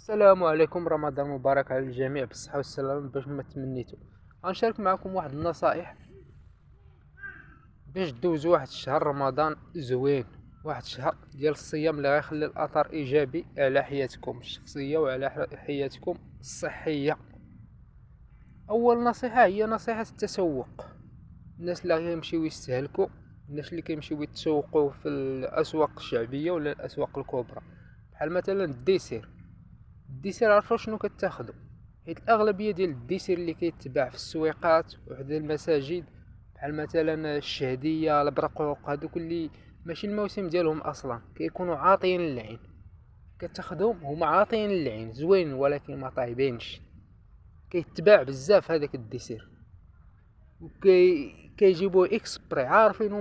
السلام عليكم، رمضان مبارك على الجميع بالصحة والسلامة. باش ما تمنيتو غنشارك معكم واحد النصائح باش دوزو واحد الشهر رمضان زوين، واحد الشهر ديال الصيام اللي غيخلي الاثر ايجابي على حياتكم الشخصية وعلى حياتكم الصحية. اول نصيحة هي نصيحة التسوق. الناس اللي غيمشيو يستهلكوا، الناس اللي كيمشيو يتسوقوا في الاسواق الشعبية ولا الاسواق الكبرى، بحال مثلا الديسير عارفة شنو كتاخدو؟ حيت الاغلبيه ديال الديسير اللي كيتباع في السويقات وحد المساجد بحال مثلا الشهديه البرقوق، هادوك اللي ماشي الموسم ديالهم اصلا كيكونوا عاطين للعين، كتاخدهم هما عاطين للعين زوين ولكن ما طايبينش. كيتباع بزاف هذاك الديسير كيجيبوه اكسبري، عارفينه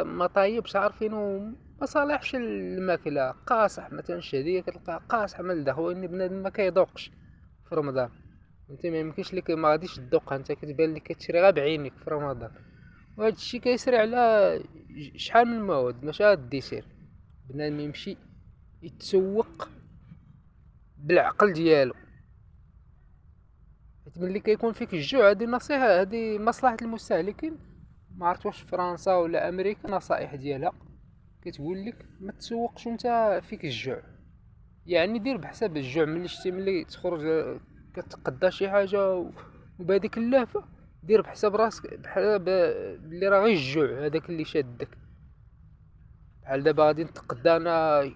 ما طايبش، عارفينه ما صالحش الماكله، قاصح. مثلا الشهديه كتلقى قاصح من الداخل، وان بنادم ما كيذوقش في رمضان. انت ما يمكنش لك ما غاديش تذوقها، انت كتبان لك كتشري غير بعينك في رمضان. وهذا الشيء كيسري على شحال من مواد. ماشي غير الديسير، بنادم يمشي يتسوق بالعقل ديالو، حيت ملي كيكون فيك الجوع، هذه نصيحه، هذه مصلحه المستهلكين. ما عرفت واش فرنسا ولا امريكا نصائح ديالها كتقول لك ما تسوقش وانت فيك الجوع. يعني دير بحساب الجوع، ملي تخرج كتقدا شي حاجه وبهذيك اللهفه، دير بحساب راسك بحال بلي راه غير الجوع هذاك اللي شادك. بحال دابا غادي نتقدا انا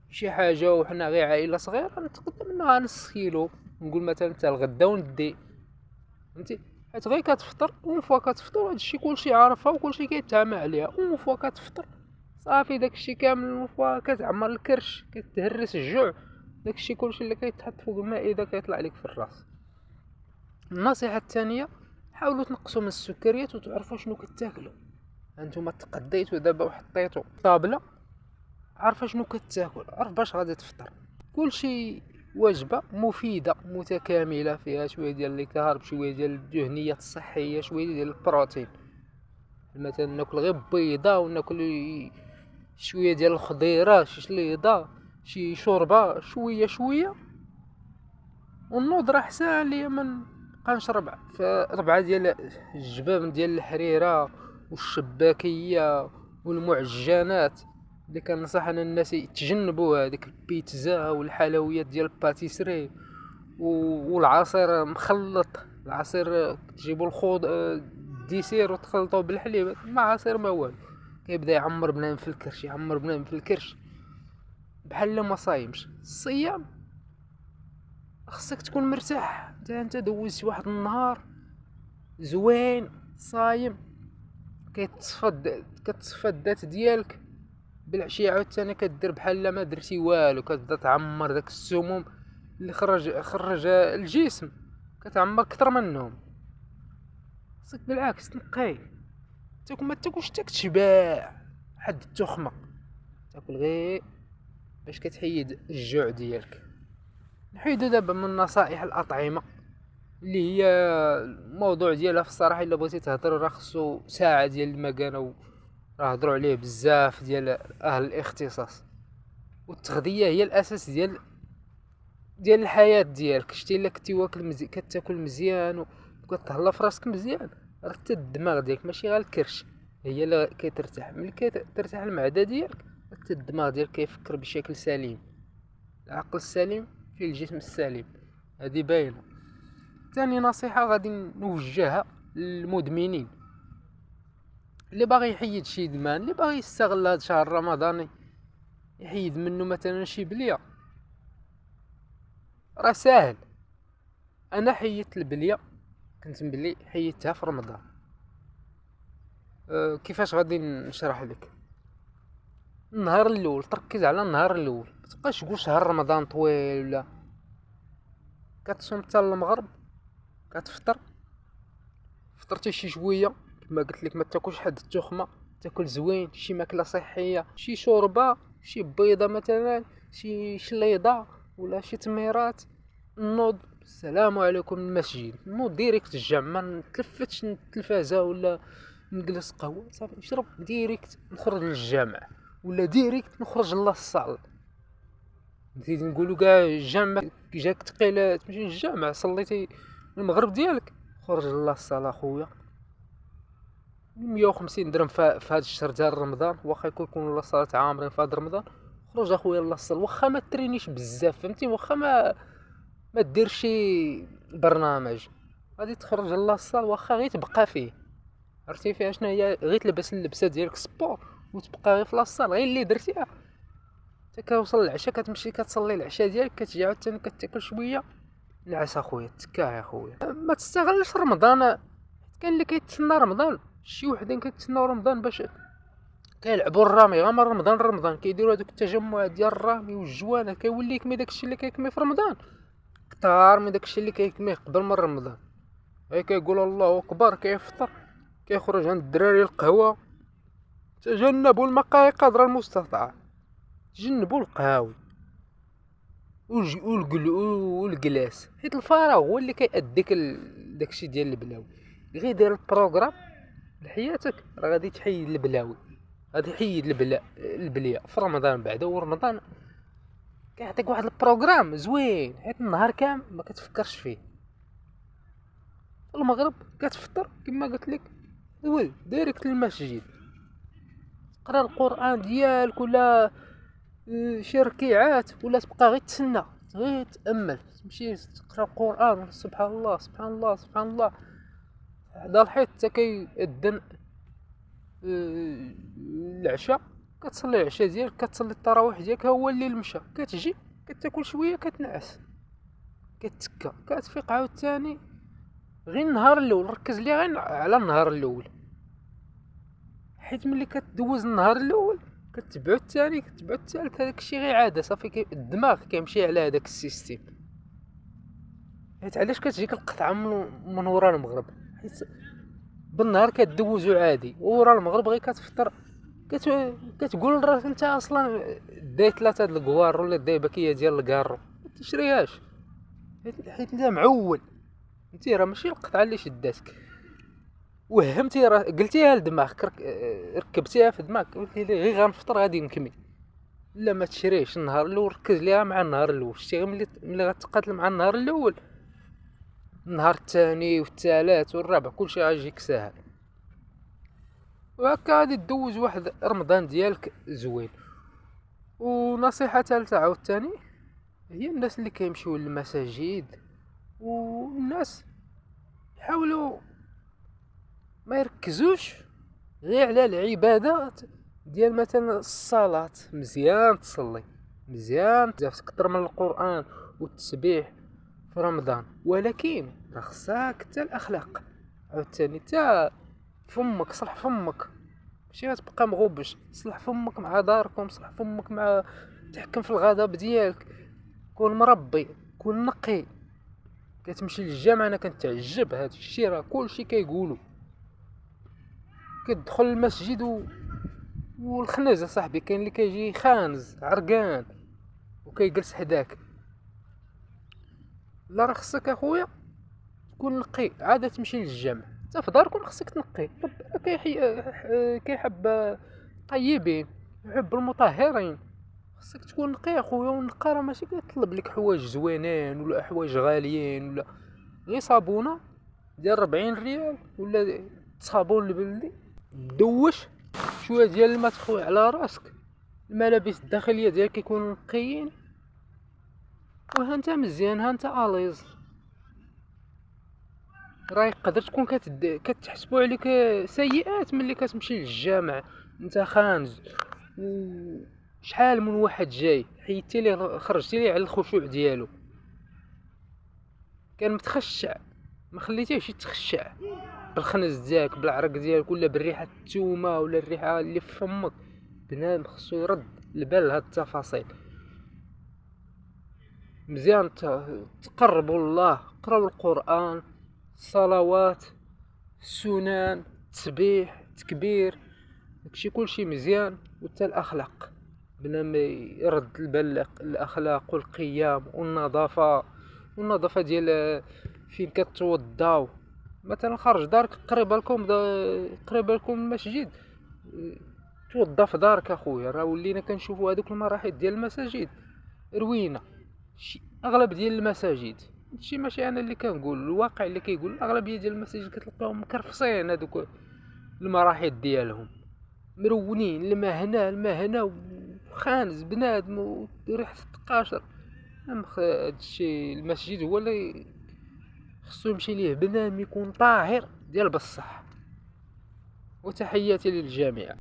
شي حاجه وحنا غير عائله صغيره، نتقدا منها نص كيلو، نقول مثلا حتى الغدا وندي، فهمتي؟ حيت غير كتفطر، اون فوا كتفطر هادشي كلشي عارفها وكلشي كيتعامل عليها. اون فوا كتفطر صافي، داكشي كامل اون فوا كتعمر الكرش، كتهرس الجوع، داكشي كلشي اللي كيتحط فوق المائده كيطلع لك في الراس. النصيحه الثانيه، حاولوا تنقصوا من السكريات وتعرفوا شنو كتاكلوا. انتما تقديتوا دابا وحطيتوا طابله، عارفه شنو كتاكل، عارف باش غادي تفطر. كلشي وجبه مفيده متكامله، فيها شويه ديال الكارب، شويه ديال الدهنيات الصحيه، شويه ديال البروتين. مثلا ناكل غير بيضه، وناكل شويه ديال الخضيره، شي شليضه، شي شوربه، شويه شويه، والنوض راه حسان ليا من نبقى نشرب في ربعه ديال الجبن ديال الحريره والشباكيه والمعجنات. اللي كنصح انا الناس يتجنبوا هذيك البيتزا والحلويات ديال الباتيسري والعصير مخلط. العصير تجيبوا الخوض ديسير وتخلطوه بالحليب، ما عصير ما والو، كيبدا يعمر بنادم في الكرش، يعمر بنادم في الكرش بحال ما صايمش. الصيام خصك تكون مرتاح، انت دوزت واحد النهار زوين صايم، كتصفى الذات ديالك. بالعشيه عاوتاني كدير بحال ما درتي والو، كتبدا تعمر داك السموم اللي خرج الجسم، كتعمر اكثر منهم. خصك بالعكس تنقي، تاكل ما تاكلش حتى كتشبع حد التخمه، تاكل غير باش كتحيد الجوع ديالك. نحيدو دابا من نصائح الاطعمه اللي هي الموضوع ديالها في الصراحه الا بغيتي تهضر راه خصو ساعه ديال المكانه، راه هضروا عليه بزاف ديال اهل الاختصاص. والتغذيه هي الاساس ديال الحياه ديالك. شتي الا كنتي واكل مزيان، كتاكل مزيان وكتهلا في راسك مزيان، راه حتى الدماغ ديالك ماشي غير الكرش هي اللي كترتاح. ملي كترتاح المعده ديالك، حتى الدماغ ديالك كيفكر بشكل سليم. العقل السليم في الجسم السليم، هذه باينه. ثاني نصيحه غادي نوجهها للمدمنين، اللي باغي يحيد شي ادمان، اللي باغي يستغل هذا الشهر الرمضاني يحيد منه مثلا شي بليه، راه ساهل. انا حيدت البليه، كنت مبلي حيدتها في رمضان. كيفاش غادي نشرح لك؟ النهار الاول تركز على النهار الاول، متبقاش تقول شهر رمضان طويل ولا. كتصوم حتى المغرب، كتفطر، فطرتي شي شويه كما قلت لك، ما تاكلش حد التخمه، تاكل زوين، شي ماكله صحيه، شي شوربه، شي بيضه مثلا، شي شليضه ولا شي تميرات. نوض السلام عليكم المسجد، نوض ديريكت الجامع، ما نتلفتش التلفازه ولا نجلس قهوه، صافي نشرب ديريكت نخرج للجامع، ولا ديريكت نخرج للصال. نزيد نقولوا كاع الجامع جاك ثقيله تمشي للجامع صليتي المغرب ديالك، خرج لاصال اخويا 150 درهم في هذا الشهر ديال رمضان، واخا يكون لاصال عامرين في هذا رمضان. خرج اخويا لاصال واخا ما ترينيش بزاف فهمتي، واخا ما دير شي برنامج غادي تخرج لاصال واخا غير تبقى فيه. عرفتي فيها شنو هي؟ غير تلبس اللبسه ديالك سبور وتبقى غير في لاصال، غير اللي درتيها حتى كوصل العشاء كتمشي كتصلي العشاء ديالك، كتجي عاوتاني كتاكل شويه نعس اخويا تكا يا اخويا. ما تستغلش رمضان، كاين اللي كيتسنى رمضان، شي وحدين كيتسناو رمضان باش كيلعبوا الرامي غير من رمضان لرمضان، كيديروا هذوك التجمعات ديال الرامي والجوانه، كيولي يكمي داكشي اللي كيكمي في رمضان كثار من داكشي اللي كيكمي قبل من رمضان. هي كيقول الله اكبر كيفطر كيخرج عند الدراري القهوه. تجنبوا المقاهي قدر المستطاع، تجنبوا القهاوي والجلاس، حيت الفراغ هو اللي كيأديك داكشي ديال البلاوي. غير دير البروغرام لحياتك راه غادي تحيد البلاوي، غادي يحيد البليه في رمضان. بعدا ورمضان كيعطيك واحد البروغرام زوين، حيت النهار كامل ما كتفكرش فيه. المغرب كتفطر كما قلت لك وي دايركت للمسجد، تقرا القران ديالك ولا شي ركيعات، ولا تبقى غير تسنى غير تامل، تمشي تقرا القران سبحان الله سبحان الله سبحان الله حدا الحيط حتى كيأذن العشاء. كتصلي العشاء ديالك، كتصلي التراويح ديالك، هو الليل مشى، كتجي كتاكل شويه كتنعس كتكا كتفيق عاوتاني. غير النهار الاول ركز لي غير على النهار الاول، حيت ملي كتدوز النهار الاول كتبعو الثاني كتبعو الثالث، هذاك الشيء غير عاده صافي. الدماغ كيمشي على هذاك السيستيم. حيت علاش كتجيك القطعه من ورا المغرب؟ حيت بالنهار كدوزو عادي، ورا المغرب غير كتفطر كتقول راسك انت اصلا داي 3 د الكوار ولا داي باكيه ديال الكارو ما تشريهاش، حيت انت معول. انت راه ماشي القطعه اللي شداتك، وهمتي راه قلتيها لدماغك، ركبتيها في دماغك، قلتي لي غير غنفطر غادي نكمي. لا ما تشريش النهار الاول، ركز ليها مع النهار الاول. شتي غير ملي غتقاتل مع النهار الاول، النهار الثاني والثالث والرابع كلشي غيجيك ساهل. وهكا غادي دوز واحد رمضان ديالك زوين. ونصيحه ثالثه عاوتاني هي الناس اللي كيمشيو للمساجد، والناس يحاولوا ما يركزوش غير على العبادات ديال مثلا الصلاة. مزيان تصلي، مزيان تكثر من القرآن والتسبيح في رمضان، ولكن راه خصك حتى الاخلاق عاوتاني. حتى فمك صلح فمك، ماشي غتبقى مغوبش. صلح فمك مع داركم، صلح فمك مع تحكم في الغضب ديالك، كون مربي كون نقي. كتمشي للجامع انا كنتعجب هذا الشيء، راه كلشي كيقولوا كتدخل المسجد والخنز صاحبي كاين اللي كيجي خانز عرقان وكيجلس حداك. لا راه خصك اخويا تكون نقي، عاده تمشي للجامع حتى في داركم خصك تنقي. ربنا كيحب طيبين، يحب المطهرين. خصك تكون نقي اخويا، والنقا راه ماشي كيطلب لك حوايج زوينين ولا حوايج غاليين، ولا غير صابونه ديال 40 ريال ولا صابون البلدي، دوش شويه ديال الماء تخوي على راسك، الملابس الداخليه ديالك يكونوا نقيين، وها انت مزيان ها انت اليز. راه يقدر تكون كتحسبوا عليك سيئات ملي كتمشي للجامع انت خانز، وشحال من واحد جاي حيدتي ليه خرجتي ليه على الخشوع ديالو، كان متخشع ما خليتيهش يتخشع بالخنز ديالك بالعرق ديالك ولا بالريحه التومه ولا الريحه اللي في فمك. بنادم خصو يرد البال لهاد التفاصيل. مزيان تقربوا الله، قراو القران، الصلوات، السنن، التسبيح، التكبير، داكشي كلشي مزيان. وحتى الاخلاق بنادم يرد البال الاخلاق والقيم والنظافه ديال فين كتوضاو. مثلا خارج دارك قريبه لكم المسجد، توضا في دارك اخويا. راه ولينا كنشوفوا هذوك المراحل ديال المساجد روينه. اغلب ديال المساجد، هادشي ماشي انا اللي كنقول، الواقع اللي كيقول الاغلبيه ديال المساجد كتلقاهم مكرفصين، هذوك المراحيض ديالهم مرونين، الماء هنا الماء هنا، وخانز بنادم وريحه التقاشر. هادشي المسجد هو اللي خصو يمشي ليه بنادم يكون طاهر ديال بصح. وتحياتي للجميع.